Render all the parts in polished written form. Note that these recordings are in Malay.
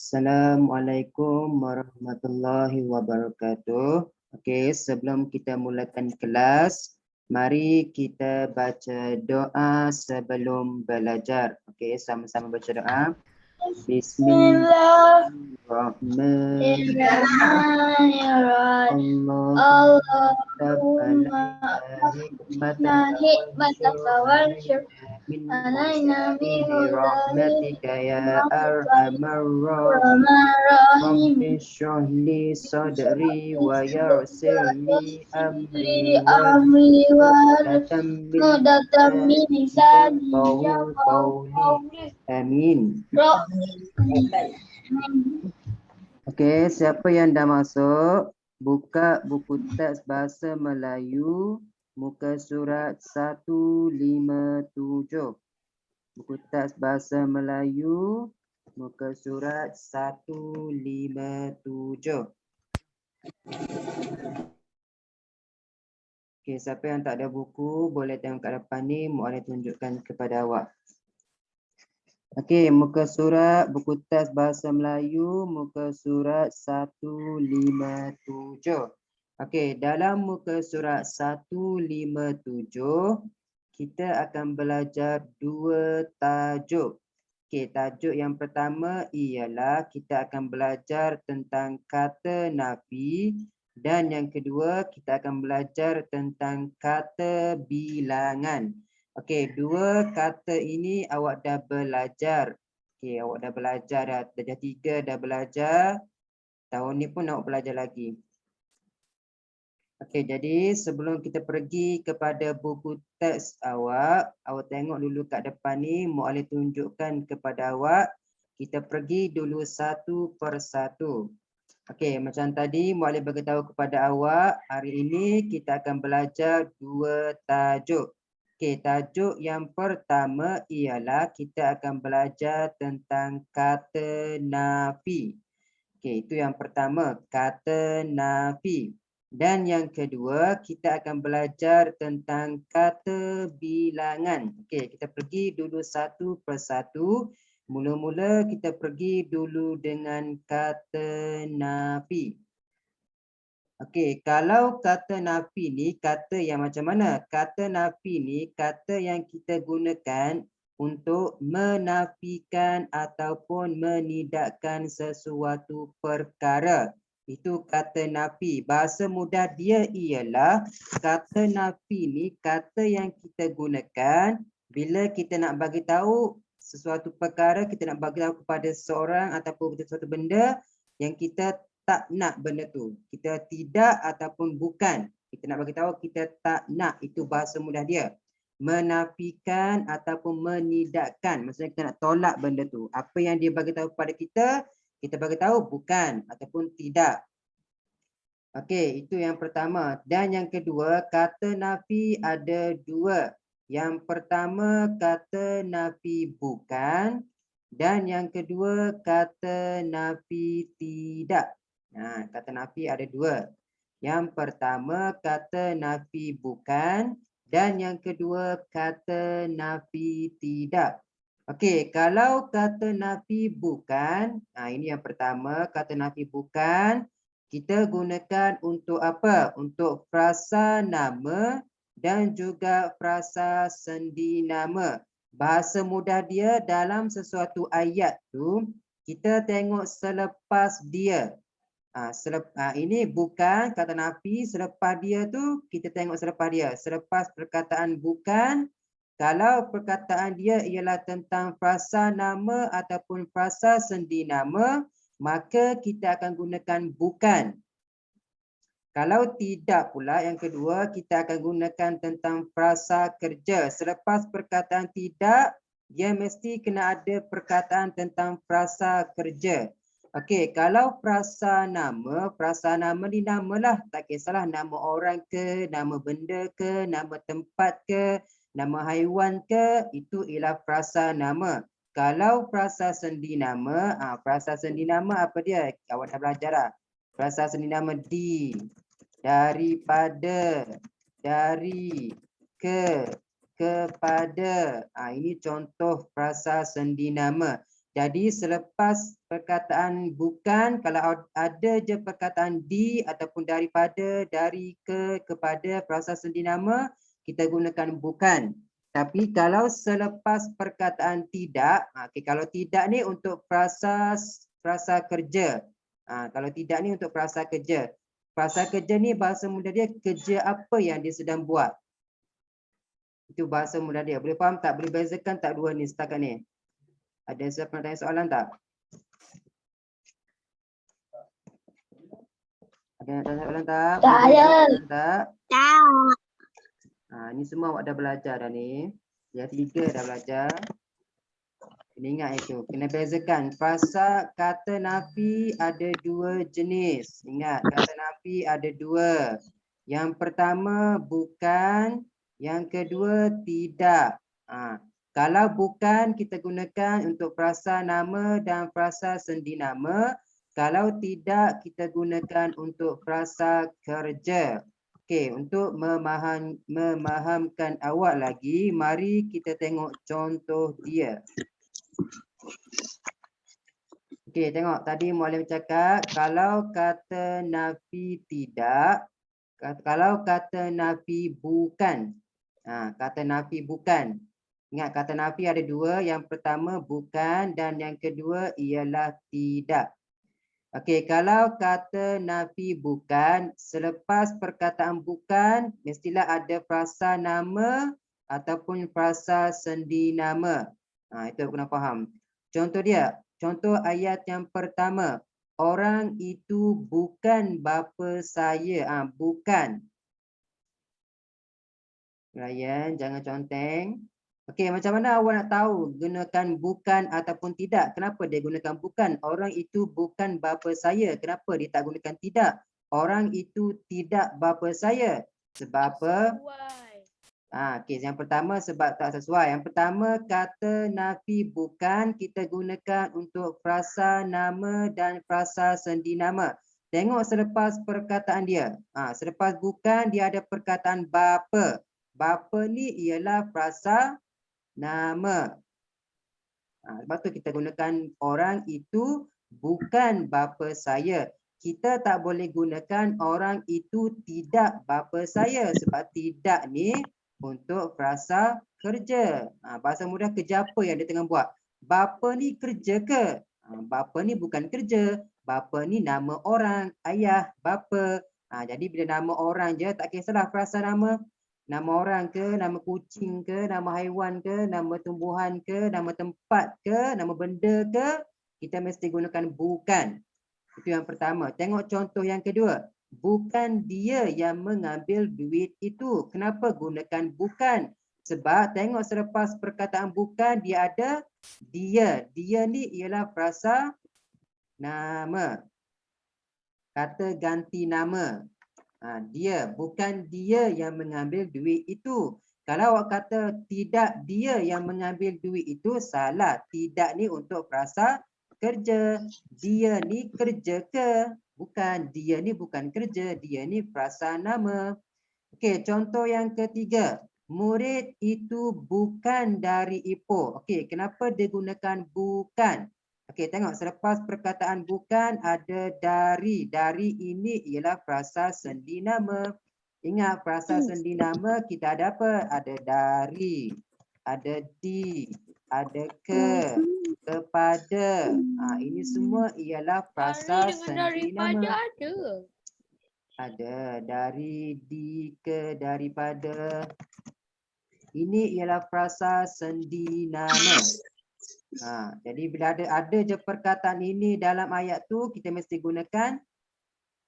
Assalamualaikum warahmatullahi wabarakatuh. Okey, sebelum kita mulakan kelas, mari kita baca doa sebelum belajar. Okey, sama-sama baca doa. Bismillahirrahmanirrahim. Allahumma hikmataka wal min rahmatika ya arhamar rahimin. Rabbi li sadri wa yassir li amri wa min lisani qawli. Amin. Okey, siapa yang dah masuk, buka buku teks bahasa Melayu muka surat 157. Buku teks bahasa Melayu muka surat 157. Okey, siapa yang tak ada buku boleh tengok kat depan ni, muallim tunjukkan kepada awak. Okey, muka surat buku teks bahasa Melayu muka surat 157. Okey, dalam muka surat 157 kita akan belajar dua tajuk. Okey, tajuk yang pertama ialah kita akan belajar tentang kata nafi dan yang kedua kita akan belajar tentang kata bilangan. Okey, dua kata ini awak dah belajar. Okey, awak dah belajar dah. Darjah 3 dah belajar. Tahun ni pun awak belajar lagi. Okey, jadi sebelum kita pergi kepada buku teks awak tengok dulu kat depan ni, muallim tunjukkan kepada awak. Kita pergi dulu satu persatu. Okey, macam tadi muallim beritahu kepada awak, hari ini kita akan belajar dua tajuk. Okey, tajuk yang pertama ialah kita akan belajar tentang kata nafi. Okey, itu yang pertama, kata nafi. Dan yang kedua, kita akan belajar tentang kata bilangan. Okey, kita pergi dulu satu persatu. Mula-mula kita pergi dulu dengan kata nafi. Okey, kalau kata nafi ni kata yang macam mana? Kata nafi ni kata yang kita gunakan untuk menafikan ataupun menidakkan sesuatu perkara. Itu kata nafi. Bahasa mudah dia ialah kata nafi ni kata yang kita gunakan bila kita nak bagi tahu sesuatu perkara, kita nak bagi tahu kepada seorang ataupun sesuatu benda yang kita tak nak benda tu. Kita tidak ataupun bukan. Kita nak bagi tahu kita tak nak. Itu bahasa mudah dia. Menafikan ataupun menidakkan. Maksudnya kita nak tolak benda tu. Apa yang dia bagi tahu kepada kita bagi tahu bukan ataupun tidak. Okey, itu yang pertama. Dan yang kedua, kata nafi ada dua. Yang pertama kata nafi bukan dan yang kedua kata nafi tidak. Nah, kata nafi ada dua. Yang pertama kata nafi bukan dan yang kedua kata nafi tidak. Okey, kalau kata nafi bukan, ini yang pertama, kata nafi bukan kita gunakan untuk apa? Untuk frasa nama dan juga frasa sendi nama. Bahasa mudah dia dalam sesuatu ayat tu kita tengok selepas dia. Ini bukan kata nafi, selepas dia tu kita tengok selepas dia. Selepas perkataan bukan, kalau perkataan dia ialah tentang frasa nama ataupun frasa sendi nama, maka kita akan gunakan bukan. Kalau tidak pula, yang kedua kita akan gunakan tentang frasa kerja. Selepas perkataan tidak, dia mesti kena ada perkataan tentang frasa kerja. Okey, kalau frasa nama ni namalah, tak kisahlah nama orang ke, nama benda ke, nama tempat ke, nama haiwan ke, itu ialah frasa nama. Kalau frasa sendi nama, frasa sendi nama apa dia? Awak dah belajar dah. Frasa sendi nama di, daripada, dari, ke, kepada. Ini contoh frasa sendi nama. Jadi selepas perkataan bukan, kalau ada je perkataan di ataupun daripada, dari, ke, kepada, frasa sendi nama, kita gunakan bukan. Tapi kalau selepas perkataan tidak, okay, kalau tidak ni untuk frasa kerja. Kalau tidak ni untuk frasa kerja. Frasa kerja ni bahasa mudah dia kerja apa yang dia sedang buat. Itu bahasa mudah dia. Boleh faham tak? Boleh bezakan tak dua ni setakat ni? Ada siapa nak tanya soalan tak? Ada yang nak tanya soalan tak? Tak ada. Tak? Tak. Ni semua awak dah belajar dah ni. Yang 3 dah belajar. Kena ingat itu. Kena bezakan. Frasa kata nafi ada 2 jenis. Ingat, kata nafi ada 2. Yang pertama bukan. Yang kedua tidak. Kalau bukan, kita gunakan untuk frasa nama dan frasa sendi nama. Kalau tidak, kita gunakan untuk frasa kerja. Okey, untuk memahamkan awak lagi, mari kita tengok contoh dia. Okey, tengok tadi muallim cakap kalau kata nafi tidak, kalau kata nafi bukan. Kata nafi bukan. Ingat kata nafi ada 2, yang pertama bukan dan yang kedua ialah tidak. Okey, kalau kata nafi bukan, selepas perkataan bukan mestilah ada frasa nama ataupun frasa sendi nama. Itu kena faham. Contoh dia, contoh ayat yang pertama. Orang itu bukan bapa saya. Bukan. Ryan, jangan conteng. Okey, macam mana awak nak tahu gunakan bukan ataupun tidak? Kenapa dia gunakan bukan? Orang itu bukan bapa saya. Kenapa dia tak gunakan tidak? Orang itu tidak bapa saya. Sebab apa? Okey, yang pertama sebab tak sesuai. Yang pertama kata nafi bukan kita gunakan untuk frasa nama dan frasa sendi nama. Tengok selepas perkataan dia. Selepas bukan dia ada perkataan bapa. Bapa ni ialah frasa nama. Sebab tu kita gunakan orang itu bukan bapa saya. Kita tak boleh gunakan orang itu tidak bapa saya. Sebab tidak ni untuk frasa kerja. Bahasa mudah kerja apa yang dia tengah buat. Bapa ni kerja ke? Bapa ni bukan kerja. Bapa ni nama orang. Ayah, bapa. Jadi bila nama orang je tak kisahlah frasa nama. Nama orang ke, nama kucing ke, nama haiwan ke, nama tumbuhan ke, nama tempat ke, nama benda ke, kita mesti gunakan bukan. Itu yang pertama. Tengok contoh yang kedua. Bukan dia yang mengambil duit itu. Kenapa gunakan bukan? Sebab tengok selepas perkataan bukan dia ada dia. Dia ni ialah frasa nama. Kata ganti nama. Dia, bukan dia yang mengambil duit itu. Kalau awak kata tidak dia yang mengambil duit itu, salah. Tidak ni untuk frasa kerja. Dia ni kerja ke? Bukan. Dia ni bukan kerja. Dia ni frasa nama. Okey, contoh yang ketiga. Murid itu bukan dari Ipoh. Okey, kenapa dia gunakan bukan? Okey, tengok selepas perkataan bukan ada dari. Dari ini ialah frasa sendi nama. Ingat frasa sendi nama kita ada apa? Ada dari, ada di, ada ke, kepada. Ini semua ialah frasa sendi nama. Ada dari, di, ke, daripada. Ini ialah frasa sendi nama. Jadi bila ada je perkataan ini dalam ayat tu, kita mesti gunakan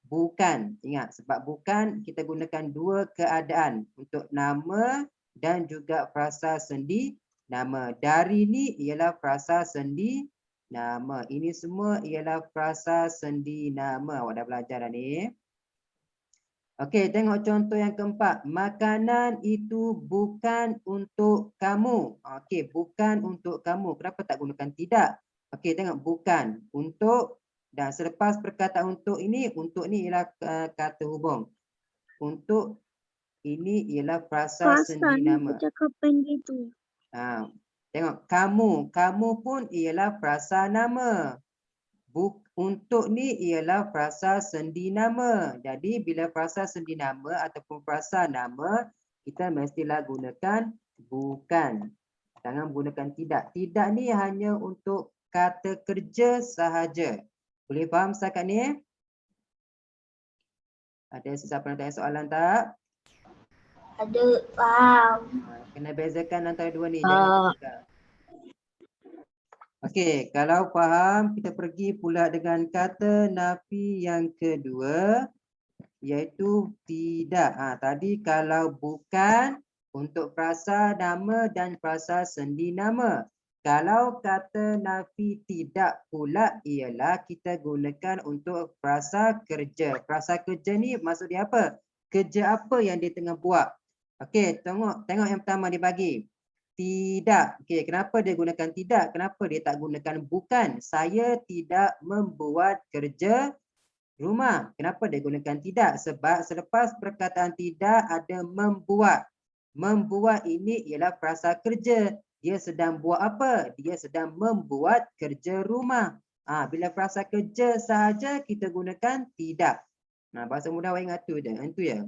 bukan. Ingat, sebab bukan kita gunakan 2 keadaan untuk nama dan juga frasa sendi nama. Dari ni ialah frasa sendi nama. Ini semua ialah frasa sendi nama. Awak dah belajar dah ni. Okey, tengok contoh yang keempat. Makanan itu bukan untuk kamu. Okey, bukan untuk kamu. Kenapa tak gunakan tidak? Okey, tengok bukan. Untuk dan selepas perkataan untuk ni ialah kata hubung. Untuk ini ialah frasa sendi nama. Cakapan gitu. Tengok, kamu. Kamu pun ialah frasa nama. Untuk ni ialah frasa sendi nama. Jadi bila frasa sendi nama ataupun frasa nama, kita mestilah gunakan bukan. Jangan gunakan tidak. Tidak ni hanya untuk kata kerja sahaja. Boleh faham setakat ni? Ada sesiapa nak tanya soalan tak? Ada, faham. Kena bezakan antara dua ni. Jangan tukar. Okey, kalau faham, kita pergi pula dengan kata nafi yang kedua, iaitu tidak. Tadi kalau bukan untuk frasa nama dan frasa sendi nama. Kalau kata nafi tidak pula ialah kita gunakan untuk frasa kerja. Frasa kerja ni maksud dia apa? Kerja apa yang dia tengah buat? Okey, tengok yang pertama dia bagi. Tidak. Okey, kenapa dia gunakan tidak? Kenapa dia tak gunakan bukan? Saya tidak membuat kerja rumah. Kenapa dia gunakan tidak? Sebab selepas perkataan tidak ada membuat. Membuat ini ialah frasa kerja. Dia sedang buat apa? Dia sedang membuat kerja rumah. Bila frasa kerja sahaja kita gunakan tidak. Bahasa mudah awak ingat tu je. Itu ya.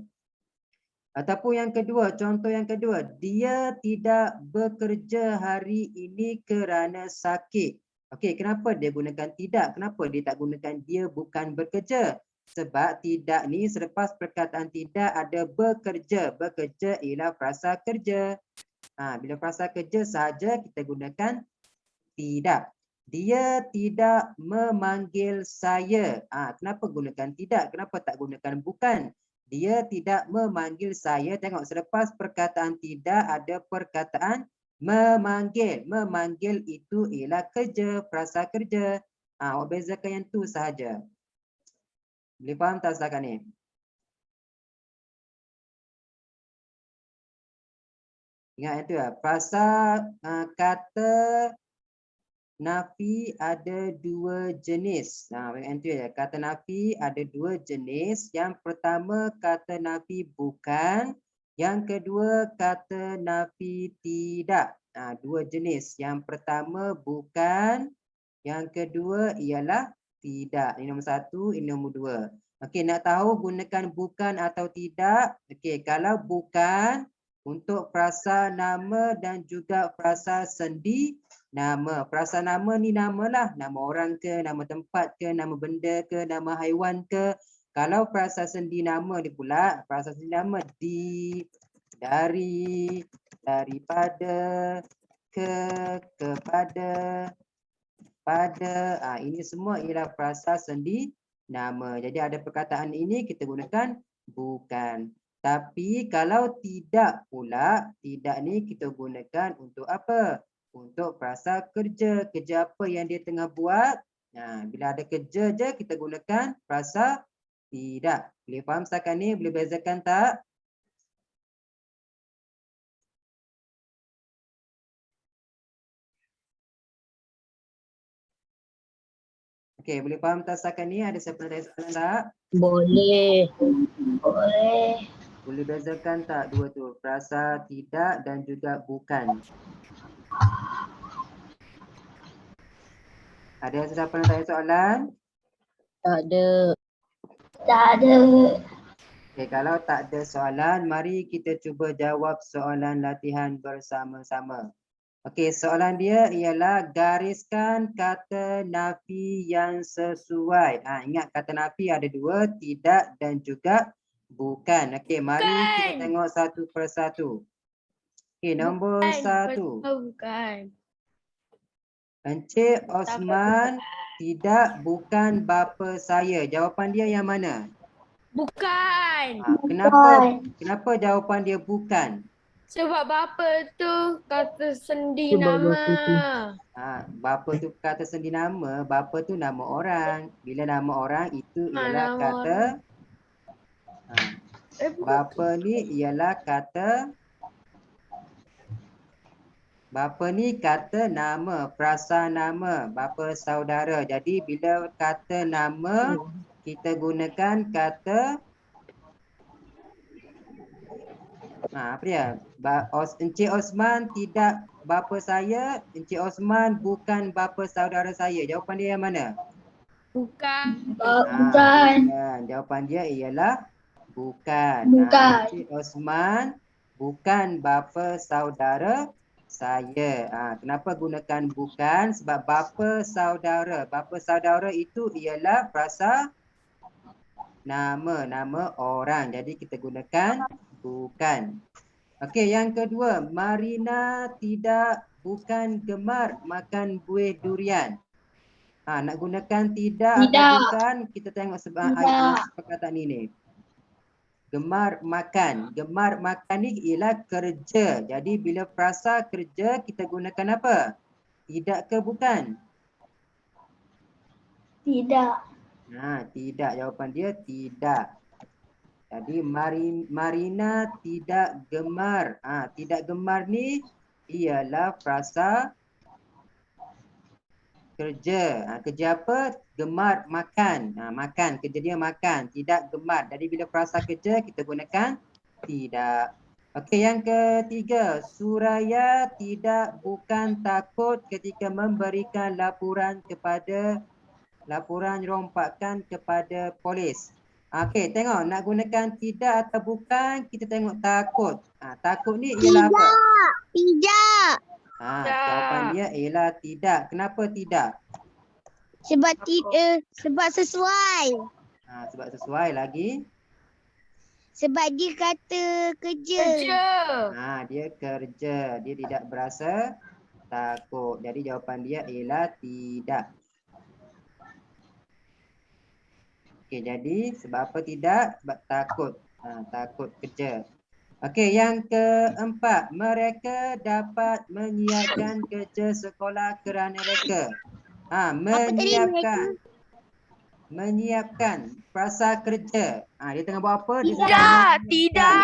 Ataupun yang kedua, contoh yang kedua, dia tidak bekerja hari ini kerana sakit. Okey, kenapa dia gunakan tidak? Kenapa dia tak gunakan dia bukan bekerja? Sebab tidak ni selepas perkataan tidak ada bekerja. Bekerja ialah frasa kerja. Bila frasa kerja sahaja kita gunakan tidak. Dia tidak memanggil saya. Kenapa gunakan tidak? Kenapa tak gunakan bukan? Dia tidak memanggil saya. Tengok selepas perkataan tidak ada perkataan memanggil. Memanggil itu ialah kerja, frasa kerja. Awak bezakan yang tu sahaja. Boleh faham tak setakat ni? Ingat itu ya. Frasa kata nafi ada dua jenis. Itu ya. Kata nafi ada dua jenis. Yang pertama kata nafi bukan. Yang kedua kata nafi tidak. Dua jenis. Yang pertama bukan. Yang kedua ialah tidak. Ini nombor satu, ini nombor dua. Okey, nak tahu gunakan bukan atau tidak? Okey, kalau bukan untuk frasa nama dan juga frasa sendi nama. Frasa nama ni namalah, nama orang ke, nama tempat ke, nama benda ke, nama haiwan ke. Kalau frasa sendi nama ni pula, frasa sendi nama di, dari, daripada, ke, kepada, pada. Ini semua ialah frasa sendi nama. Jadi ada perkataan ini kita gunakan bukan. Tapi kalau tidak pula, tidak ni kita gunakan untuk apa? Untuk frasa kerja. Kerja apa yang dia tengah buat? Bila ada kerja je kita gunakan frasa tidak. Boleh faham setakat ni? Boleh bezakan tak? Okey, boleh faham tak setakat ni? Ada siapa nak tanya soalan tak? Boleh. Boleh. Boleh bezakan tak dua tu? Frasa tidak dan juga bukan. Ada siapa nak tanya soalan? Tak ada. Tak ada. Okey, kalau tak ada soalan, mari kita cuba jawab soalan latihan bersama-sama. Okey, soalan dia ialah gariskan kata nafi yang sesuai. Ingat kata nafi ada dua, tidak dan juga bukan. Okey, mari kita tengok satu persatu. Okey, nombor satu. Bukan. Encik Osman tidak bukan bapa saya. Jawapan dia yang mana? Bukan. Kenapa jawapan dia bukan? Sebab bapa tu kata sendi nama. Bapa tu kata sendi nama, bapa tu nama orang. Bila nama orang itu ialah Nama kata bapa ni ialah kata bapa ni kata nama, frasa nama, bapa saudara. Jadi bila kata nama kita gunakan kata apa dia? Encik Osman tidak bapa saya, Encik Osman bukan bapa saudara saya. Jawapan dia yang mana? Bukan. Bukan. Bukan. Jawapan dia ialah bukan. Bukan. Encik Osman bukan bapa saudara saya. Kenapa gunakan bukan? Sebab bapa saudara. Bapa saudara itu ialah frasa nama orang. Jadi kita gunakan bukan. Okey, yang kedua, Marina bukan gemar makan buih durian. Nak gunakan tidak atau Tidak. bukan, kita tengok sebab Tidak. perkataan ini. Gemar makan. Gemar makan ni ialah kerja. Jadi bila frasa kerja, kita gunakan apa? Tidak ke bukan? Tidak. Tidak. Jawapan dia tidak. Jadi Marina tidak gemar. Tidak gemar ni ialah frasa kerja. Kerja apa? Gemar makan. Makan. Kerja dia makan. Tidak gemar. Jadi bila frasa kerja kita gunakan tidak. Okey, yang ketiga. Suraya bukan takut ketika memberikan laporan rompakan kepada polis. Okey, tengok nak gunakan tidak atau bukan, kita tengok takut. Takut ni ialah apa? Tidak. Jawapan dia ialah tidak. Kenapa tidak? Sebab sebab sesuai. Sebab sesuai lagi. Sebab dia kata kerja. Kerja. Dia kerja. Dia tidak berasa takut. Jadi jawapan dia ialah tidak. Okey, jadi sebab apa tidak? Sebab takut. Takut kerja. Okey, yang keempat. Mereka dapat menyiapkan kerja sekolah kerana reka. Menyiapkan. Frasa kerja. Dia tengah buat apa? Tidak.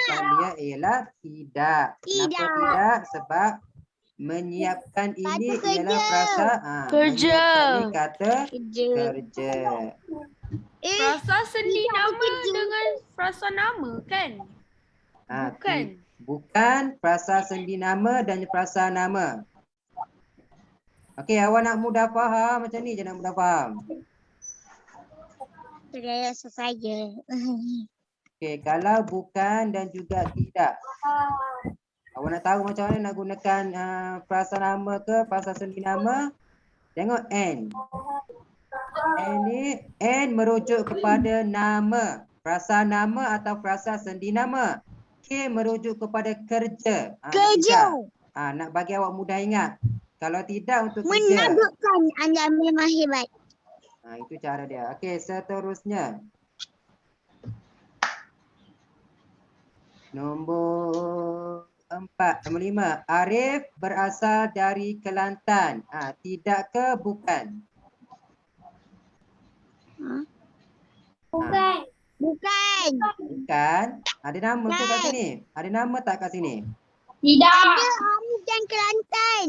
Jawapan dia ialah tidak. Kenapa tidak? Sebab menyiapkan ini ialah frasa Kerja. menyiapkan ni kata kerja. Frasa sendi nama dengan frasa nama kan? Bukan. Bukan frasa sendi nama dan frasa nama. Okey, awak nak mudah faham macam ni je nak mudah faham. Rasa saja. Okey, kalau bukan dan juga tidak. Awak nak tahu macam mana nak gunakan frasa nama ke frasa sendi nama? Tengok N. N ni N merujuk kepada nama. Frasa nama atau frasa sendi nama. K merujuk kepada kerja. Kerja. Nak bagi awak mudah ingat. Kalau tidak untuk kerja. Menakutkan, anda memang hebat. Itu cara dia. Okey, seterusnya. Nombor 5. Arif berasal dari Kelantan. Tidak ke bukan? Bukan. Bukan. Ada nama ke kat sini? Ada nama tak kat sini? Tidak. Ada Arif dan Kelantan.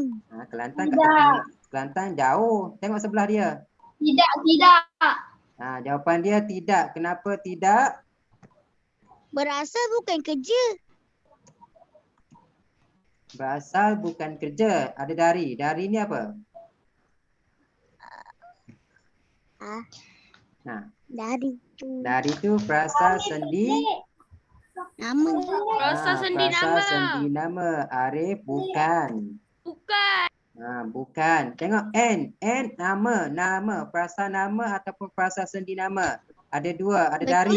Kelantan kat sini. Kelantan jauh. Tengok sebelah dia. Tidak. Jawapan dia tidak. Kenapa tidak? Berasal bukan kerja. Berasal bukan kerja. Ada dari. Dari ni apa? Dari tu frasa sendi Nama. Frasa sendi nama. Frasa sendi nama. Arif bukan. Bukan. Tengok N. N nama. Frasa nama ataupun frasa sendi nama. Ada dua. Ada dari.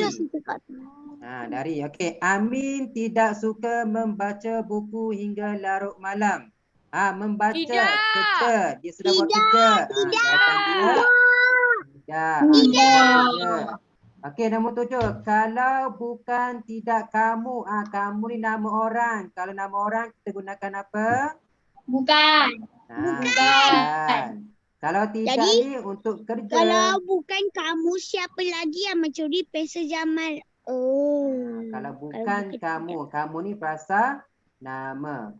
Dari. Okey. Amin tidak suka membaca buku hingga larut malam. Membaca. Tidak. Kerja. Dia sudah buat kerja. Jawapan dia. Tidak. Okey, nombor 7. Kalau bukan tidak kamu. Kamu ni nama orang. Kalau nama orang kita gunakan apa? Bukan. Bukan. Kalau tidak Jadi, ni untuk kerja. Kalau bukan kamu, siapa lagi yang mencuri pensel Jamal? Kalau bukan kamu ni frasa nama.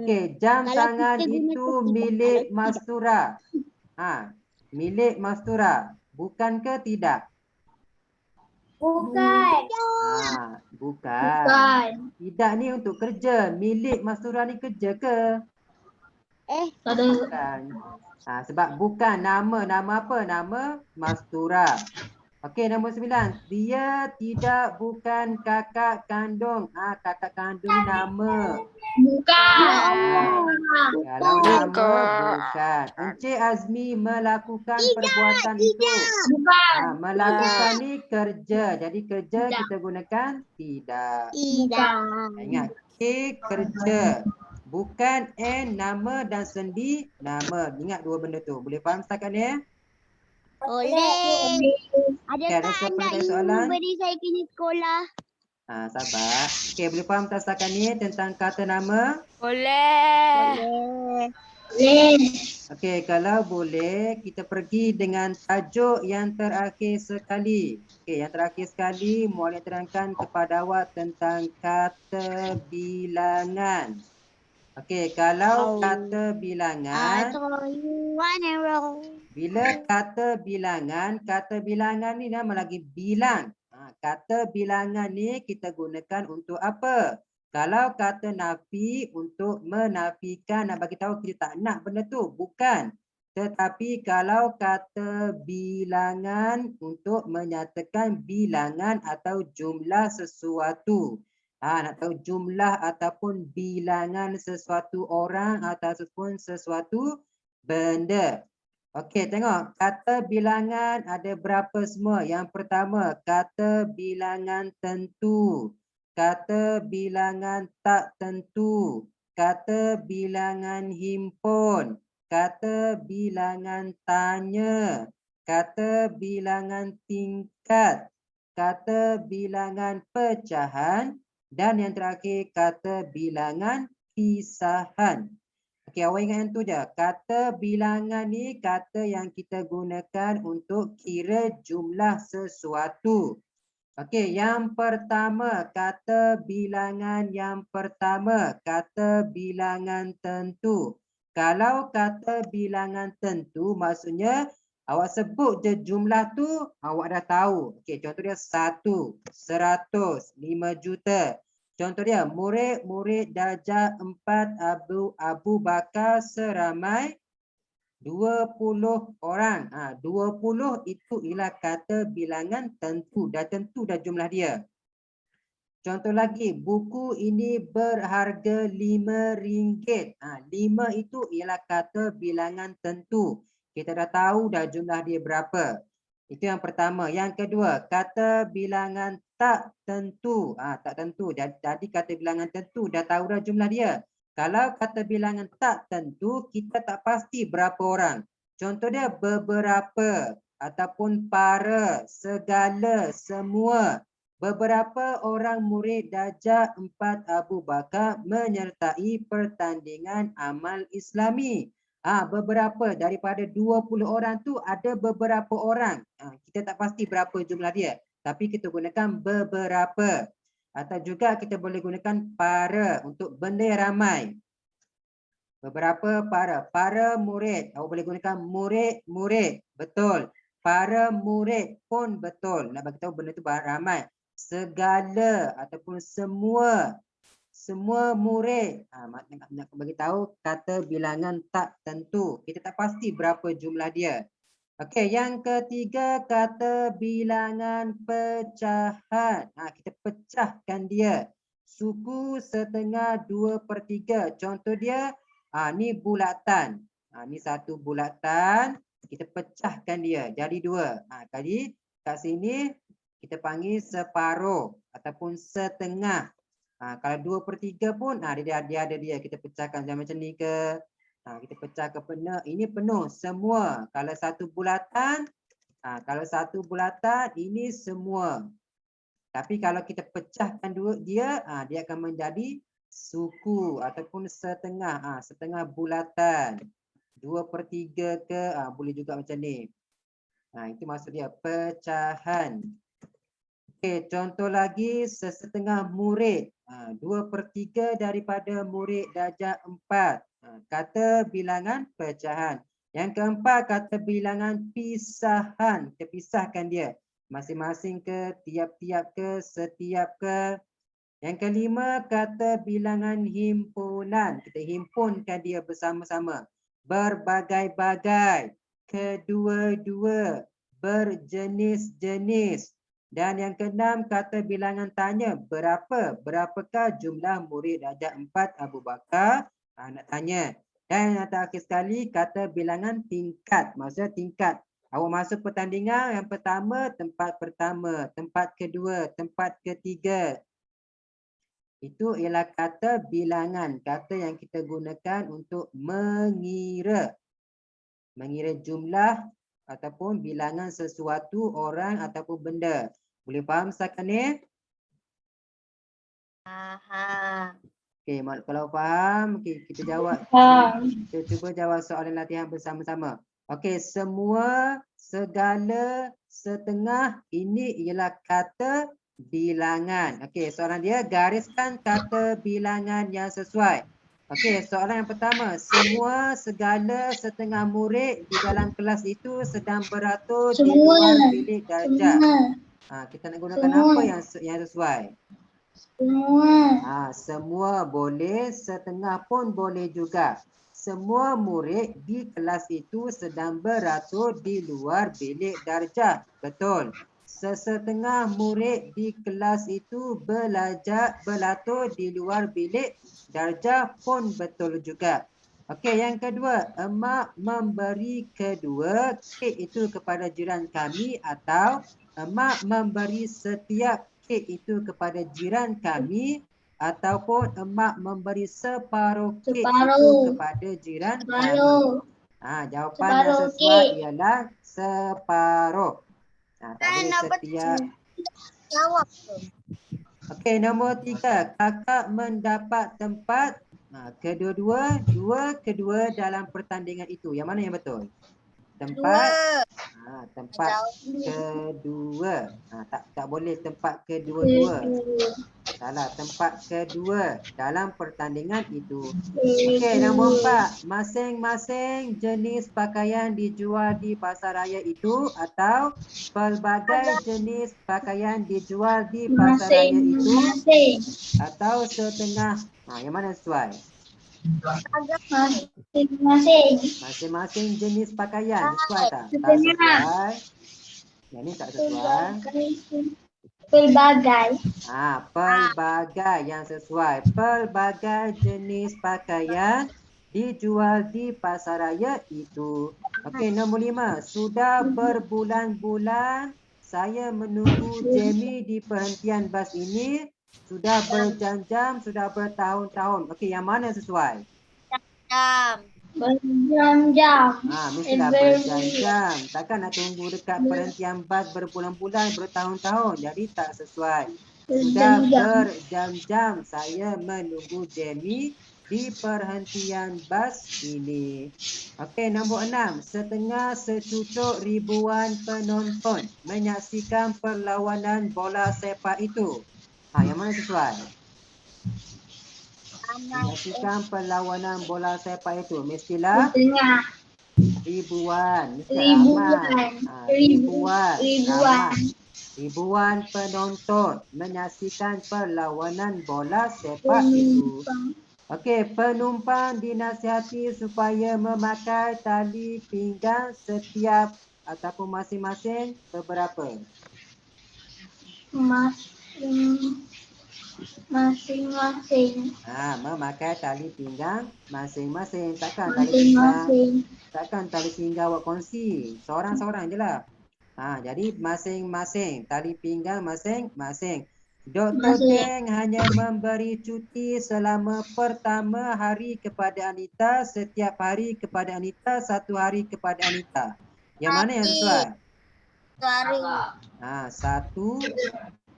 Okey, jam Kalau tangan kita guna itu tidak, milik kalau Mastura. Milik Mastura. Bukan ke tidak? Bukan. Bukan. Tidak ni untuk kerja. Milik Mastura ni kerja ke? Bukan. Sebab bukan nama apa? Nama Mastura. Okey, nombor 9. Dia tidak bukan kakak kandung. Kakak kandung ni nama. Kalau nama bukan. Encik Azmi melakukan perbuatan itu. Melakukan ni kerja. Jadi kerja kita gunakan tidak. Ingat. K kerja. Bukan N nama dan sendi nama. Ingat dua benda tu. Boleh faham setakat ni Boleh. Adakah siapa anda ada ingin soalan? memberi saya pergi sekolah? Sabar. Okey, boleh faham tak setakat ni tentang kata nama? Boleh. Okey, kalau boleh kita pergi dengan tajuk yang terakhir sekali. Okey, yang terakhir sekali muallim terangkan kepada awak tentang kata bilangan. Okey, kalau kata bilangan, bila kata bilangan ni nama lagi bilang. Kata bilangan ni kita gunakan untuk apa? Kalau kata nafi untuk menafikan, nak bagi tahu kita tak nak benda tu, bukan. Tetapi kalau kata bilangan untuk menyatakan bilangan atau jumlah sesuatu. Nak tahu jumlah ataupun bilangan sesuatu orang ataupun sesuatu benda. Okey, tengok. Kata bilangan ada berapa semua? Yang pertama, kata bilangan tentu. Kata bilangan tak tentu. Kata bilangan himpun. Kata bilangan tanya. Kata bilangan tingkat. Kata bilangan pecahan. Dan yang terakhir, kata bilangan pisahan. Okey, awak ingat yang tu je. Kata bilangan ni kata yang kita gunakan untuk kira jumlah sesuatu. Okey, yang pertama, kata bilangan yang pertama, kata bilangan tentu. Kalau kata bilangan tentu, maksudnya awak sebut je jumlah tu, awak dah tahu. Okey, contoh dia 1, 100, 5 juta. Contoh dia, murid-murid darjah 4 Abu Bakar seramai 20 orang. 20 itu ialah kata bilangan tentu. Dah tentu dah jumlah dia. Contoh lagi, buku ini berharga RM5. 5 itu ialah kata bilangan tentu. Kita dah tahu dah jumlah dia berapa. Itu yang pertama. Yang kedua, kata bilangan tak tentu. Tak tentu. Jadi kata bilangan tentu dah tahu dah jumlah dia. Kalau kata bilangan tak tentu, kita tak pasti berapa orang. Contoh dia beberapa ataupun para, segala, semua. Beberapa orang murid darjah 4 Abu Bakar menyertai pertandingan amal Islami. Beberapa daripada 20 orang tu ada beberapa orang. Kita tak pasti berapa jumlah dia. Tapi kita gunakan beberapa. Atau juga kita boleh gunakan para untuk benda yang ramai. Beberapa para. Para murid. Awak boleh gunakan murid-murid. Betul. Para murid pun betul. Nak bagi tahu benda tu ramai. Segala ataupun semua. Semua murid. Nak bagi tahu kata bilangan tak tentu. Kita tak pasti berapa jumlah dia. Okey, yang ketiga kata bilangan pecahan. Kita pecahkan dia. Suku setengah 2/3. Contoh dia, ni bulatan. Ni satu bulatan. Kita pecahkan dia. Jadi 2. Kali kat sini kita panggil separuh ataupun setengah. Kalau 2/3 pun dia ada dia. Kita pecahkan macam ni ke. Kita pecah ke penuh. Ini penuh semua. Kalau satu bulatan, ini semua. Tapi kalau kita pecahkan dia akan menjadi suku ataupun setengah. Setengah bulatan. 2/3 ke, boleh juga macam ni. Itu maksud dia pecahan. Okey, contoh lagi sesetengah murid. 2/3 daripada murid darjah 4. Kata bilangan pecahan. Yang keempat, kata bilangan pisahan. Kita pisahkan dia. Masing-masing ke, tiap-tiap ke, setiap ke. Yang kelima, kata bilangan himpunan. Kita himpunkan dia bersama-sama. Berbagai-bagai, kedua-dua, berjenis-jenis. Dan yang keenam, kata bilangan tanya. Berapa? Berapakah jumlah murid darjah 4 Abu Bakar? Nak tanya. Dan yang terakhir sekali, kata bilangan tingkat. Maksudnya tingkat. Awak masuk pertandingan, yang pertama, tempat kedua, tempat ketiga. Itu ialah kata bilangan. Kata yang kita gunakan untuk mengira. Mengira jumlah ataupun bilangan sesuatu, orang ataupun benda. Boleh faham setakat ni? Okey, kalau faham, kita jawab. Kita cuba jawab soalan latihan bersama-sama. Okey, semua, segala, setengah, ini ialah kata bilangan. Okey, soalan dia, gariskan kata bilangan yang sesuai. Okey, soalan yang pertama. Semua, segala, setengah murid di dalam kelas itu sedang beratur di luar bilik darjah. Kita nak gunakan apa yang sesuai? Semua boleh, setengah pun boleh juga. Semua murid di kelas itu sedang beratur di luar bilik darjah. Betul. Sesetengah murid di kelas itu beratur di luar bilik darjah pun betul juga. Okey, yang kedua, emak memberi kedua kek itu kepada jiran kami atau emak memberi setiap kek itu kepada jiran kami ataupun emak memberi separuh kek itu kepada jiran kami. Jawapan yang sesuai ialah separuh. Tak boleh setiap. Jawab tu. Okey, nombor 3. Kakak mendapat tempat kedua-dua dalam pertandingan itu. Yang mana yang betul? Tempat kedua. Tak boleh tempat kedua-dua. Salah, tempat kedua dalam pertandingan itu. Okey, nombor 4. Masing-masing jenis pakaian dijual di pasar raya itu atau pelbagai jenis pakaian dijual di pasar raya itu atau setengah. Yang mana sesuai? Masing-masing jenis pakaian sesuai tak? Tak sesuai. Yang ni tak sesuai. Pelbagai. Pelbagai yang sesuai. Pelbagai jenis pakaian dijual di pasar raya itu. Okey, nombor 5. Sudah berbulan-bulan saya menunggu Jamie di perhentian bas ini. Sudah berjam-jam, sudah bertahun-tahun. Okey, yang mana sesuai? Berjam-jam. Mestilah berjam-jam. Takkan nak tunggu dekat perhentian bas berbulan-bulan, bertahun-tahun. Jadi tak sesuai. Sudah berjam-jam saya menunggu Jamie di perhentian bas ini. Okey, nombor 6. Setengah secucuk ribuan penonton menyaksikan perlawanan bola sepak itu. Yang mana sesuai? Menyaksikan perlawanan bola sepak itu. Mestilah ribuan. Ribuan penonton menyaksikan perlawanan bola sepak itu. Okey, penumpang dinasihati supaya memakai tali pinggang setiap ataupun masing-masing beberapa? Masing-masing. Memakai tali pinggang masing-masing. Takkan tali pinggang awak kongsi. Seorang-seorang je lah. Jadi masing-masing. Tali pinggang masing-masing. Dr. Teng hanya memberi cuti selama pertama hari kepada Anita, setiap hari kepada Anita, 1 hari kepada Anita. Yang mana yang sesuai? 1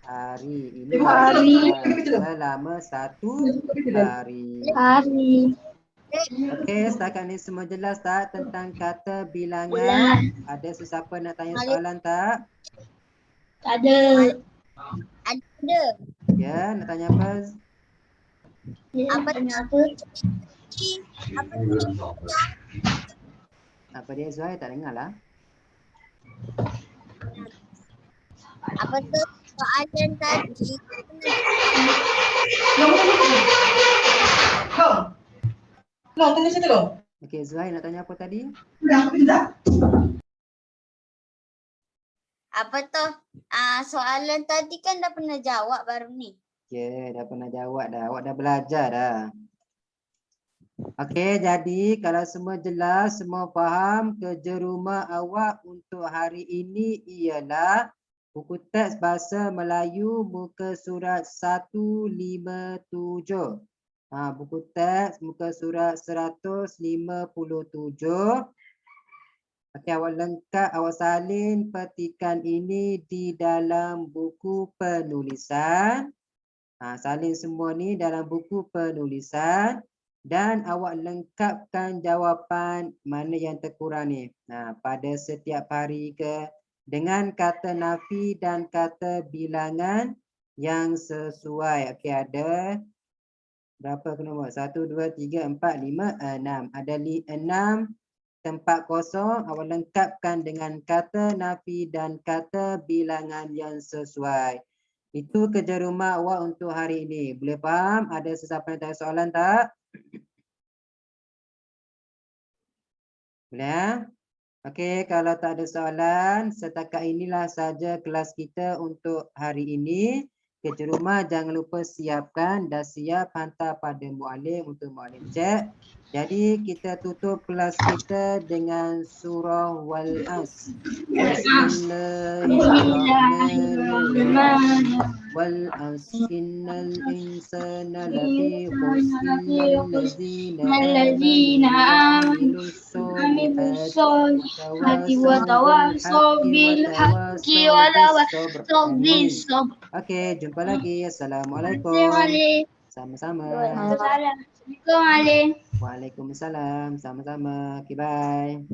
hari. Ini selama 1 hari. Okey, setakat ni semua jelas tak tentang kata bilangan? Ada sesiapa nak tanya soalan tak? Ada. Ya, nak tanya apa? Apa dia Zuhair? Tak dengar lah. Apa tu soalan tadi? Okey, Zuhair nak tanya apa tadi? Apa tu? Soalan tadi kan dah pernah jawab baru ni. Ya, dah pernah jawab dah. Awak dah belajar dah. Okey, jadi kalau semua jelas, semua faham, kerja rumah awak untuk hari ini ialah buku teks Bahasa Melayu muka surat 157. Buku teks muka surat 157. Okey, awak lengkap, awak salin petikan ini di dalam buku penulisan. Salin semua ni dalam buku penulisan dan awak lengkapkan jawapan mana yang terkurang ni. Pada setiap hari dengan kata nafi dan kata bilangan yang sesuai. Okey, ada berapa kena buat? 1, 2, 3, 4, 5, 6. Ada 6 tempat kosong. Awak lengkapkan dengan kata nafi dan kata bilangan yang sesuai. Itu kerja rumah awak untuk hari ini. Boleh faham? Ada sesiapa yang tanya soalan tak? Boleh? Okey, kalau tak ada soalan, setakat inilah saja kelas kita untuk hari ini. Kerja rumah jangan lupa siapkan. Dah siap, hantar pada muallim untuk muallim cek. Jadi kita tutup kelas kita dengan surah Wal-As. Bismillahirrahmanirrahim. Wal-As innal insana lafi khusr allazina amanu solihati wa tawasaw bil haqqi wa tawasaw bis sabr. Okey, jumpa lagi. Assalamualaikum. Sama-sama. Assalamualaikum. Waalaikumsalam. Sama-sama. Okay, bye.